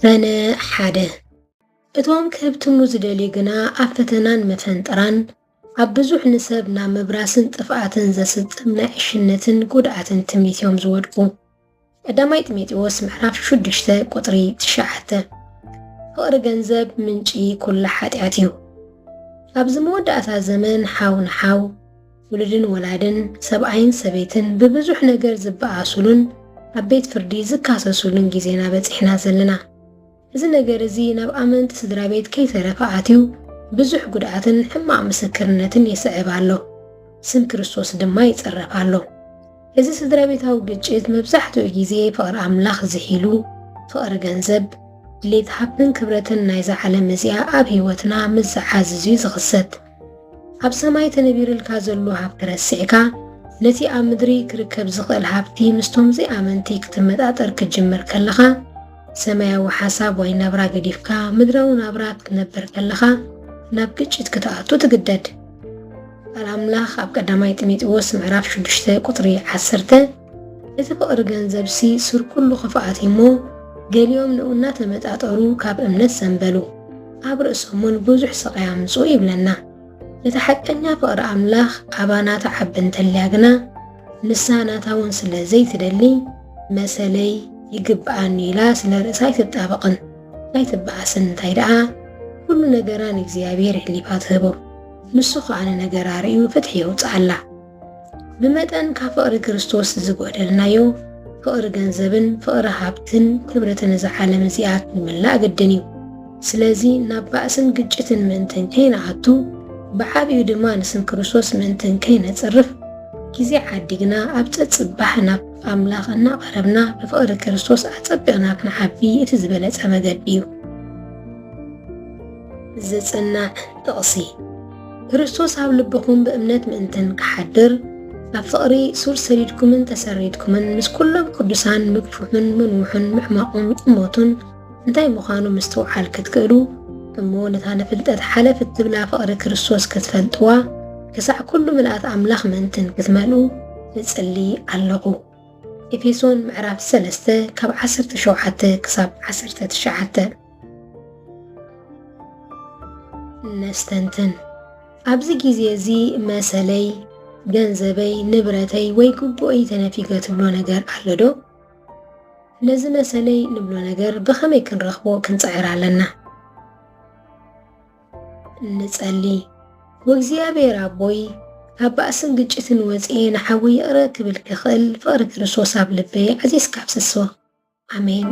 فانا حاده اتوم كهبتمو زدلي غنا افتنان مفنطران ابزوح نسبنا مبراسن طفاتن زسطمنا عشنتن قدعتن تميتيوم زودقو قداماي تميتيوس محراف شدشته قطري تشعته فقر ገንዘብ ምንጪ ኩሉ ኃጢአት እዩ ኣብዚ መወዳእታ ዘመን ሓውን ሓው ውልድን ወላድን ሰብኣይን ሰበይትን ብብዙሕ ነገር ዝበኣሱሉን ኣብ ቤት ፍርዲ ዝካሰሱሉን ጊዜና በፂሕና ዘለና እዚ ነገር እዚ ናብ ኣመንቲ ስድራ ቤት ከይተረፈ ኣትዩ ብዙሕ ጉድኣትን ሕማቕ ምስክርነትን የስዕብ ኣሎ ስም ክርስቶስ ድማ ይፀረፍ ኣሎ እዚ ስድራ ቤታዊ ግጭት መብዛሕትኡ ጊዜ ፍቅሪ ኣምላኽ ዝሂሉ ፍቅሪ ገንዘብ ليت حبن كبرتن نايزا على مزيا أب هيوتنا مزعاز زي زغسد أب سماي تنبير الكازلو هاب ترسعكا نتي أمدري كركب زغل هابتي مستوم زي آمنتي كتمد أتر كجمر كاللخا سمايا وحساب وين نبرا قديفكا مدراو نبرات كنبر كاللخا نبكتشت كتاعتو تقدد الأملاخ أب قداماي تميت ووس معراف شدشتا قطري عسرتا إذا فقر جنزبسي سر كل خفاعتي مو قاليوم نقولنا تمتعطرو كاب امنت سنبلو عبر اسمون بوزح سقيا منصو يبلنا نتحقنا فقر املاخ عبانا تعبن تلاقنا نسانا تاون سلا زيت دلي مسالي يقبعني لا سلا رساي تتابقن لا يتبع سن تايدعا كل نقران اكزيابير اللي باتهبو نسوخ عن نقراري وفتحي وتعلا بمتن كفقر كريستوس زقودلنايو فقر ገንዘብን فقر ሃብትን ክብረትን ዝዓለም እዚኣት ንምላእ ገድን እዩ ስለዚ ናብ ባእስን ግጭትን ምንትን ከይነኣቱ ብዓብዩ ድማ ንስም ክርስቶስ ምንትን ከይነፅርፍ ጊዜ ዓዲግና ኣብ ፀፅባሕ ናብ ኣምላኽ እናቐረብና ብፍቅሪ ክርስቶስ ኣፀቢቕና ክንዓቢ እቲ ዝበለፀ መገዲ እዩ ዝፅናዕ ጥቕሲ ክርስቶስ ኣብ ልብኹም ብእምነት ምእንትን ክሓድር ኣብ ፍቅሪ ሱር ሰሪድኩምን ተሰሪድኩምን ምስ ኩሎም ቅዱሳን ምግፉሕን ምንውሕን ምሕማቑን ጥሞቱን እንታይ ምዃኑ ምስትውዓል ክትክእሉ እሞ ነታ ነፍልጠት ሓለፍት ትብላ ፍቅሪ ክርስቶስ ክትፈልጥዋ ክሳዕ ኩሉ ምልኣት ኣምላኽ ምእንትን ክትመልኡ ንፅሊ ኣለኹ ኤፌሶን ምዕራፍ 3 ካብ 17 ክሳብ 19 ነስተንትን ኣብዚ ጊዜ እዚ መሰለይ ገንዘበይ ንብረተይ ወይ ጉቦይ ተነፊገ ትብሎ ነገር ኣሎ ዶ ነዚ መሰለይ ንብሎ ነገር ብኸመይ ክንረኽቦ ክንፅዕር ኣለና ንጸሊ ወእግዚአብሔር ኣቦይ ኣብ ባእስን ግጭትን ወፂኤ ንሓዊ ይቕረ ክብል ክኽእል ፍቅሪ ክርስቶስ ኣብ ልበይ ዓዚዝካ ኣብስሶ ኣሜን